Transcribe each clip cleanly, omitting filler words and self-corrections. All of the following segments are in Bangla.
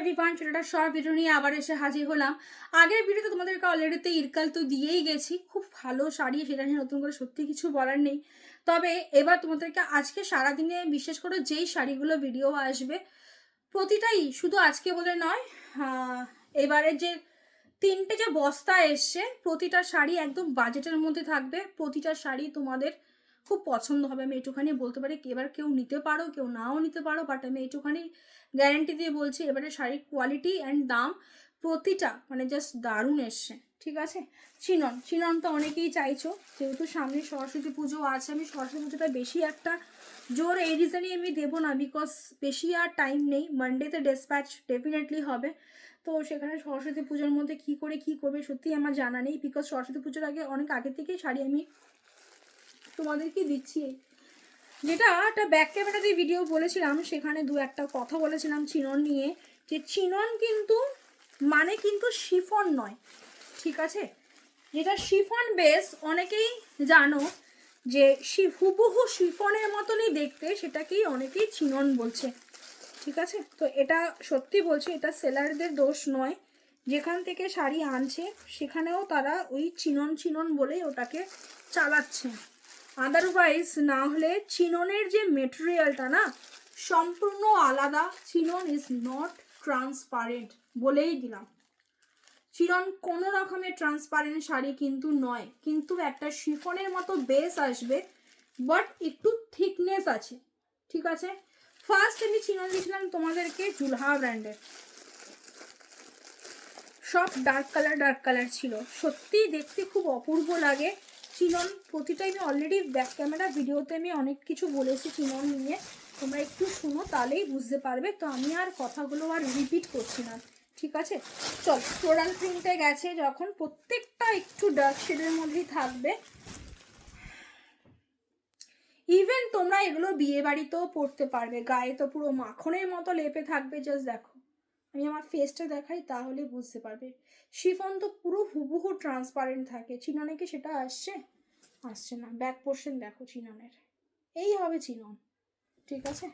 এভরিওয়ান, সেটা শর্ট ভিডিও নিয়ে আবার এসে হাজির হলাম। আগের ভিডিওতে তোমাদেরকে অলরেডিতে ইরকাল তো দিয়েই গেছি, খুব ভালো শাড়ি, সেটা নিয়ে নতুন করে সত্যি কিছু বলার নেই। তবে এবার তোমাদেরকে আজকে সারাদিনে বিশেষ করে যেই শাড়িগুলো ভিডিও আসবে প্রতিটাই শুধু আজকে বলে নয়, এবারে যে 3টে যে বস্তা এসছে প্রতিটা শাড়ি একদম বাজেটের মধ্যে থাকবে। প্রতিটা শাড়ি তোমাদের খুব পছন্দ হবে, আমি একটুখানি বলতে পারি। এবার কেউ নিতে পারো, কেউ নাও নিতে পারো, বাট আমি একটুখানি গ্যারেন্টি দিয়ে বলছি এবারে শাড়ির কোয়ালিটি অ্যান্ড দাম প্রতিটা মানে জাস্ট দারুণ এসছে। ঠিক আছে, চিনন তো অনেকেই চাইছো, যেহেতু সামনে সরস্বতী পুজো আছে। আমি সরস্বতী পুজোটা বেশি একটা জোর এই রিজনই আমি দেবো না, বিকজ বেশি আর টাইম নেই। মানডেতে ডেসপ্যাচ ডেফিনেটলি হবে, তো সেখানে সরস্বতী পুজোর মধ্যে কী করে কী করবে সত্যি আমার জানা নেই, বিকজ সরস্বতী পুজোর আগে অনেক আগে থেকেই শাড়ি আমি তোমাদেরকে দিচ্ছি। যেটা একটা ব্যাক ক্যামেরা দিয়ে ভিডিও বলেছিলাম, সেখানে দু একটা কথা বলেছিলাম চিনন নিয়ে, যে চিনন কিন্তু মানে কিন্তু শিফন নয়। ঠিক আছে, যেটা শিফন বেস অনেকেই জানো যে হুবহু শিফনের মতনই দেখতে, সেটাকেই অনেকেই চিনন বলছে। ঠিক আছে, তো এটা সত্যি বলছি, এটা সেলারদের দোষ নয়। যেখান থেকে শাড়ি আনছে সেখানেও তারা ওই চিনন বলেই ওটাকে চালাচ্ছে। আদারওয়াইজ না হলে চিননের যে মেটেরিয়ালটা না সম্পূর্ণ আলাদা। চিনন ইজ নট ট্রান্সপারেন্ট, বলেই দিলাম। চিনন কোনো রকমের ট্রান্সপারেন্ট শাড়ি কিন্তু নয়, কিন্তু একটা শিফনের মতো বেস আসবে, বাট একটু থিকনেস আছে। ঠিক আছে, ফার্স্ট আমি চিনন দিয়েছিলাম তোমাদেরকে জুলহা ব্র্যান্ডের, সব ডার্ক কালার ছিল, সত্যি দেখতে খুব অপূর্ব লাগে। চিনন প্রতিটাই আমি অলরেডি ব্যাক ক্যামেরা ভিডিওতে আমি অনেক কিছু বলেছি চিনন নিয়ে, তোমরা একটু শুনো তাহলেই বুঝতে পারবে। তো আমি আর কথাগুলো আর রিপিট করছি না। ঠিক আছে, চল ফ্লোরাল প্রিন্টে গেছে যখন, প্রত্যেকটা একটু ডার্ক শেডের মধ্যেই থাকবে। ইভেন তোমরা এগুলো বিয়ে বাড়িতেও পরতে পারবে, গায়ে তো পুরো মাখনের মতো লেপে থাকবে। জাস্ট দেখো, আমি আমার ফেসটা দেখাই তাহলে বুঝতে পারবে। শিফন তো পুরো হুবহু ট্রান্সপারেন্ট থাকে, চিননে কি সেটা আসছে না। ব্যাক পোর্শন দেখো চিননের, এই হবে চিনন। ঠিক আছে,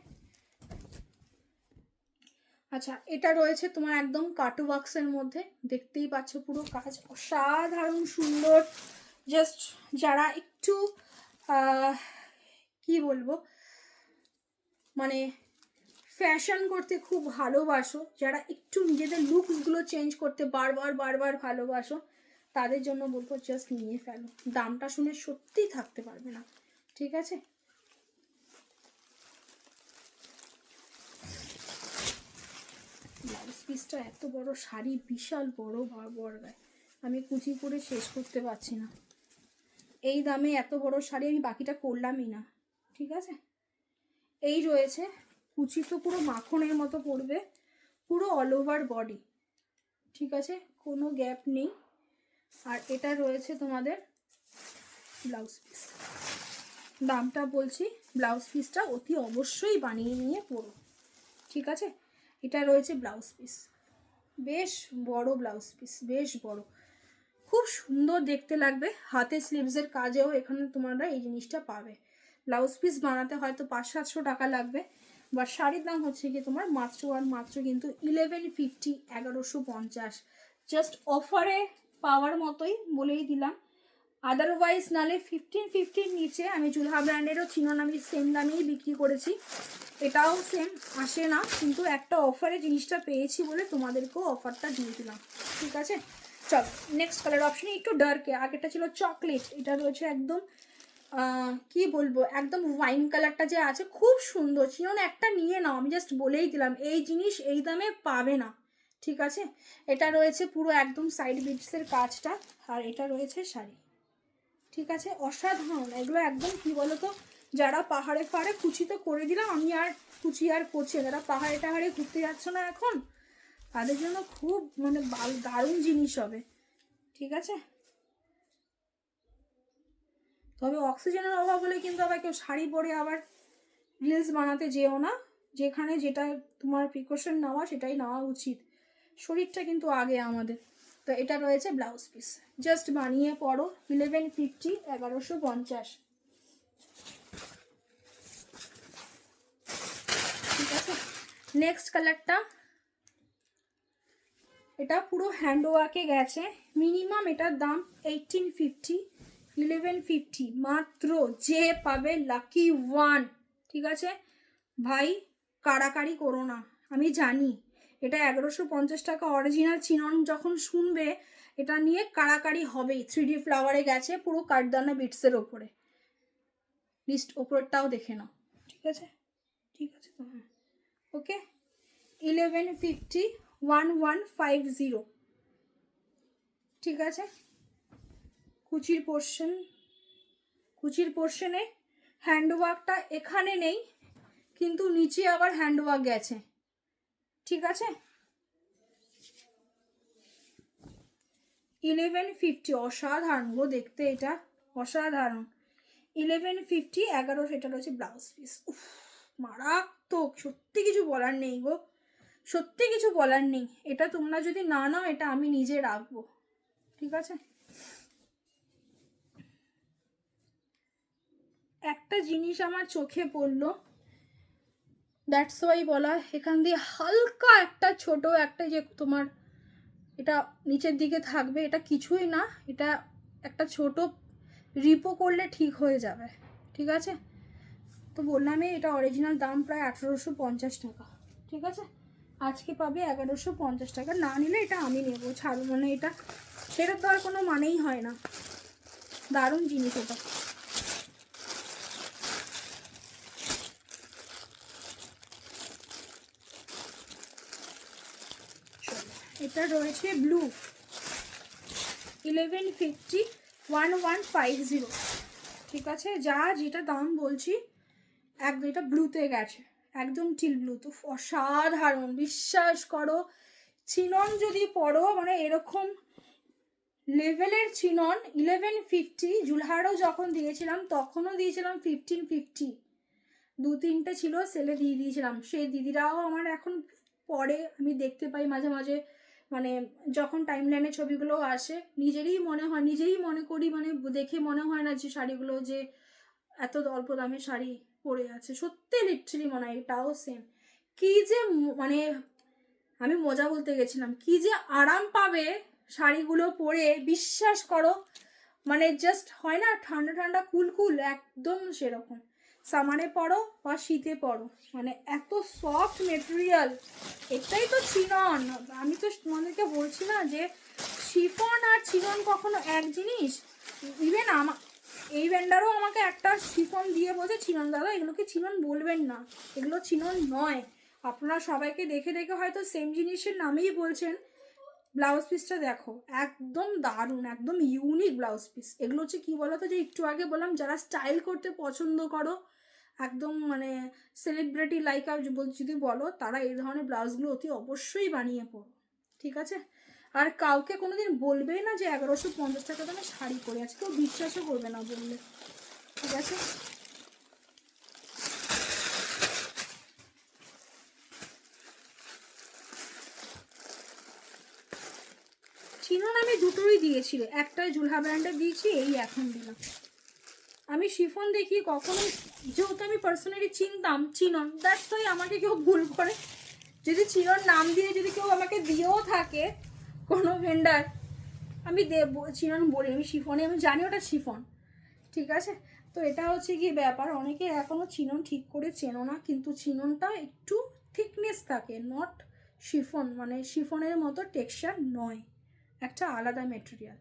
আচ্ছা এটা রয়েছে তোমার একদম কাটু বক্সের মধ্যে, দেখতেই পাচ্ছ পুরো কাজ অসাধারণ সুন্দর। জাস্ট যারা একটু কি বলবো, মানে ফ্যাশন করতে খুব ভালোবাসো, যারা একটু নিজেদের লুকসগুলো চেঞ্জ করতে বারবার ভালোবাসো, তাদের জন্য বলবো জাস্ট নিয়ে ফেলো। দামটা শুনে সত্যিই থাকতে পারবে না। ঠিক আছে, ব্লাউজ পিসটা এত বড়, শাড়ি বিশাল বড় গায়ে, আমি কুচি করে শেষ করতে পারছি না। এই দামে এত বড় শাড়ি আমি বাকিটা করলামই না। ঠিক আছে, এই রয়েছে কুচি, তো পুরো মাখনের মতো পড়বে, পুরো অল ওভার বডি। ঠিক আছে, কোনো গ্যাপ নেই। আর এটা রয়েছে তোমাদের ব্লাউজ পিস, দামটা বলছি, ব্লাউজ পিসটা অতি অবশ্যই বানিয়ে নিয়ে পরো। ঠিক আছে, এটা রয়েছে ব্লাউজ পিস, বেশ বড় ব্লাউজ পিস, বেশ বড়, খুব সুন্দর দেখতে লাগবে। হাতে স্লিভসের কাজেও এখানে তোমরা এই জিনিসটা পাবে। ব্লাউজ পিস বানাতে হয়তো 500-700 টাকা লাগবে, বা শাড়ির দাম হচ্ছে কি তোমার মাত্র কিন্তু 1150, 1150। জাস্ট অফারে পাওয়ার মতোই বলেই দিলাম। আদারওয়াইজ নালে 1550 নিচে আমি জুলহা ব্র্যান্ডেরও চিনন আমি সেম দামেই বিক্রি করেছি, এটাও সেম আসে না, কিন্তু একটা অফারে জিনিসটা পেয়েছি বলে তোমাদেরকেও অফারটা দিয়ে দিলাম। ঠিক আছে, চলো নেক্সট কালার অপশানে একটু ডার্কে, আগেটা ছিল চকলেট, এটা রয়েছে একদম কি বলবো, একদম ওয়াইন কালারটা যে আছে খুব সুন্দর। চিনন একটা নিয়ে নাও, আমি জাস্ট বলেই দিলাম এই জিনিস এই দামে পাবে না। ঠিক আছে, এটা রয়েছে পুরো একদম সাইড বিটসের কাজটা, আর এটা রয়েছে শাড়ি। ঠিক আছে, অসাধারণ এগুলো একদম। কি বলতো, যারা পাহাড়ে কুচি তো করে দিলাম আমি, আর কুচি আর করছে, যারা পাহাড়ে ঘুরতে যাচ্ছ না এখন, তাদের জন্য খুব মানে দারুণ জিনিস হবে। ঠিক আছে, তবে অক্সিজেনের অভাব হলে কিন্তু আবার কেউ শাড়ি পরে আবার রিলস বানাতে যেও না। যেখানে যেটা তোমার প্রিকশন নেওয়া সেটাই নেওয়া উচিত, শরীরটা কিন্তু আগে আমাদের। তো এটা রয়েছে ব্লাউজ পিস, জাস্ট বানিয়ে পরো, 1150, 1150। ঠিক আছে, নেক্সট কালারটা এটা পুরো হ্যান্ড ওয়ার্কে গেছে। মিনিমাম এটার দাম 1850, 1150 মাত্র। যে পাবে লাকি ওয়ান। ঠিক আছে ভাই, কাড়াকাড়ি করো না, আমি জানি এটা 1150 টাকা অরিজিনাল চিনন। যখন শুনবে এটা নিয়ে কাড়াকাড়ি হবেই। 3D ফ্লাওয়ারে গেছে পুরো কাঠদানা বিটসের ওপরে। লিস্ট ওপরটাও দেখে নাও। ঠিক আছে, ঠিক আছে তো, হ্যাঁ ওকে। 1150, 1150। ঠিক আছে, কুচির পোর্শনে হ্যান্ডওয়ার্কটা এখানে নেই, কিন্তু নিচে আবার হ্যান্ডওয়ার্ক গেছে। ঠিক আছে, 1150। অসাধারণ গো দেখতে, এটা অসাধারণ। 1150, 1100। এটা রয়েছে ব্লাউজ পিস। উফ, মারাত্মক, সত্যি কিছু বলার নেই গো, সত্যি কিছু বলার নেই। এটা তোমরা যদি না নাও, এটা আমি নিজে রাখবো। ঠিক আছে, একটা জিনিস আমার চোখে পড়লো, দ্যাটস ওয়াই বলা। এখান দিয়ে হালকা একটা ছোট একটা যে তোমার এটা নিচের দিকে থাকবে, এটা কিছুই না, এটা একটা ছোট রিপো করলে ঠিক হয়ে যাবে। ঠিক আছে, তো বললামই এটা অরিজিনাল দাম প্রায় 1850 টাকা। ঠিক আছে, আজকে পাবে 1150 টাকা। না নিলে এটা আমি নেবো, ছাড়ো, মানে এটা সেটা তো আর কোনো মানেই হয় না। দারুণ জিনিস এটা। এটা রয়েছে ব্লু, 1150, 1150। ঠিক আছে, যা যেটা দাম বলছি একদম এটা ব্লুতে গেছে, একদম টিল ব্লু। তো অসাধারণ, বিশ্বাস করো। চিনন যদি পড়ো, মানে এরকম লেভেলের চিনন 1150। জুলহারও যখন দিয়েছিলাম তখনও দিয়েছিলাম 1550। 2-3টে ছিল, সেলে দিয়ে দিয়েছিলাম। সেই দিদিরাও আমার এখন পরে আমি দেখতে পাই মাঝে মাঝে, মানে যখন টাইম লাইনে ছবিগুলো আসে, নিজেরই মনে হয়, নিজেই মনে করি, মানে দেখে মনে হয় না যে শাড়িগুলো যে এত অল্প দামে শাড়ি পরে আছে। সত্যি লিটারালি মনে হয় এটাও সেম। কি যে মানে আমি মজা বলতে গেছিলাম, কি যে আরাম পাবে শাড়িগুলো পরে, বিশ্বাস করো। মানে জাস্ট হয় না ঠান্ডা ঠান্ডা কুল কুল, একদম সেরকম। সামারে পরো বা শীতে পরো, মানে এত সফট মেটেরিয়াল। এটাই তো চিনন। আমি তো তোমাদেরকে বলছি না যে শিফন আর চিনন কখনো এক জিনিস। ইভেন এই ভেন্ডারও আমাকে একটা শিফন দিয়ে বলছে, চিনন দাদা এগুলোকে চিনন বলবেন না, এগুলো চিনন নয়। আপনারা সবাইকে দেখে দেখে হয়তো সেম জিনিসের নামেই বলছেন। ব্লাউজ পিসটা দেখো, একদম দারুণ, একদম ইউনিক ব্লাউজ পিস। এগুলো হচ্ছে কি বলো তো, যে একটু আগে বললাম যারা স্টাইল করতে পছন্দ করো, একদম মানে সেলিব্রিটি লাইকার যদি বলো, তারা এই ধরনের ব্লাউজগুলো অতি অবশ্যই বানিয়ে পড়ো। ঠিক আছে, আর কাউকে কোনোদিন বলবেই না যে 1150 টাকা দামে শাড়ি পরে আছে, কেউ বিশ্বাসও করবে না বললে। ঠিক আছে, চিনন আমি দুটোই দিয়েছিল, একটাই জুলহা ব্র্যান্ডের দিয়েছি, এই এখন দিলাম। আমি শিফন দেখি কখনো, যেহেতু আমি পার্সোনালি চিনতাম চিনন, দ্যাটস ওয়াই আমাকে কেউ ভুল করে, যদি চিনন নাম দিয়ে যদি কেউ আমাকে দিয়েও থাকে কোনো ভেন্ডার, আমি চিনন বলি, আমি শিফনে, আমি জানি ওটা শিফন। ঠিক আছে, তো এটা হচ্ছে কি ব্যাপার, অনেকে এখনও চিনন ঠিক করে চেনো না, কিন্তু চিননটা একটু থিকনেস থাকে, নট শিফন, মানে শিফনের মতো টেক্সচার নয়, একটা আলাদা মেটেরিয়াল।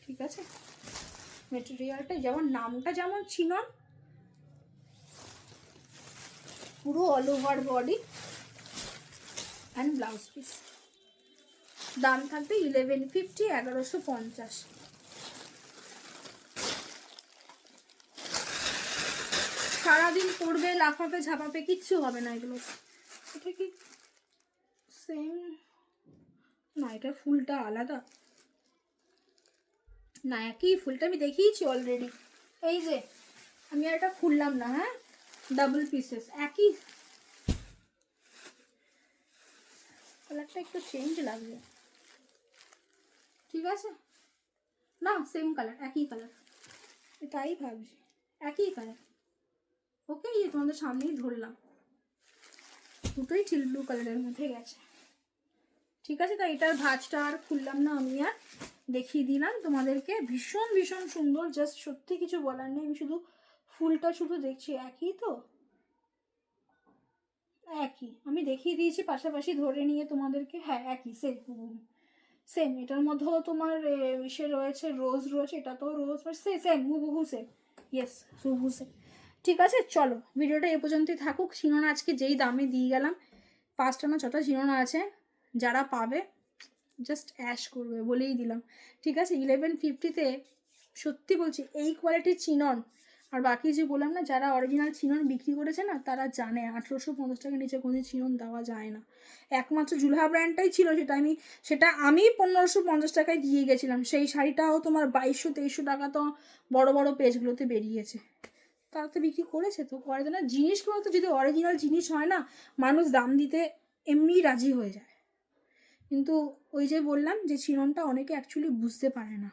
ঠিক আছে, মেটেরিয়ালটা যেমন, নামটা যেমন চিনন, পুরো all over body and blouse piece. দাম থাকবে 1150, 1150। সারাদিন পরবে, লাফাবে ঝাপাবে, কিচ্ছু হবে না এগুলো। এটা কি সেম না, এটা ফুলটা আলাদা না, একই ফুলটা আমি দেখিয়েছি অলরেডি। এই যে আমি আর এটা খুললাম না, হ্যাঁ ডাবল পিসেস, একই কালারটা একটু চেঞ্জ লাগবে। ঠিক আছে, না সেম কালার, একই কালার, তাই ভাবছি একই কালার। ওকে, ইয়ে তোমাদের সামনেই ধরলাম, দুটোই চিল ব্লু কালারের মধ্যে গেছে। ঠিক আছে, তাই এটার ভাঁজটা আর খুললাম না, আমি আর দেখিয়ে দিলাম তোমাদেরকে। ভীষণ ভীষণ সুন্দর, জাস্ট সত্যি কিছু বলার নেই। আমি শুধু ফুলটা শুধু দেখছি, একই তো, একই আমি দেখিয়ে দিয়েছি পাশাপাশি ধরে নিয়ে তোমাদেরকে। হ্যাঁ একই, সেম সেম। এটার মধ্যেও তোমার ইসে রয়েছে, রোজ রয়েছে, এটা তো রোজ, সেম হুবহু সেম। ইয়েস, হুবহু সেম। ঠিক আছে, চলো ভিডিওটা এ পর্যন্তই থাকুক। শিরোনা আজকে যেই দামে দিয়ে গেলাম, 5টা না 6টা শিরোনা আছে, যারা পাবে জাস্ট অ্যাশ করবে বলেই দিলাম। ঠিক আছে, 1150-তে সত্যি বলছি এই কোয়ালিটির চিনন। আর বাকি যে বললাম না, যারা অরিজিনাল চিনন বিক্রি করেছে না, তারা জানে 1850 টাকার নিচে কোনো চিনন দেওয়া যায় না। একমাত্র জুলহা ব্র্যান্ডটাই ছিল, সেটা আমি 1550 টাকায় দিয়ে গেছিলাম। সেই শাড়িটাও তোমার 2200-2300 টাকা তো বড় বড় পেজগুলোতে বেরিয়েছে। তারা তো বিক্রি করেছে, তো করে না। জিনিসগুলো তো যদি অরিজিনাল জিনিস হয় না, মানুষ দাম দিতে এমনিই রাজি হয়ে যায়। কিন্তু ওই যে বললাম যে চিননটা অনেকে অ্যাকচুয়ালি বুঝতে পারে না।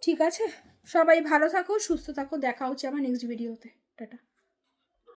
ঠিক আছে, সবাই ভালো থাকো, সুস্থ থাকো, দেখা হচ্ছে আমার নেক্সট ভিডিওতে। টাটা।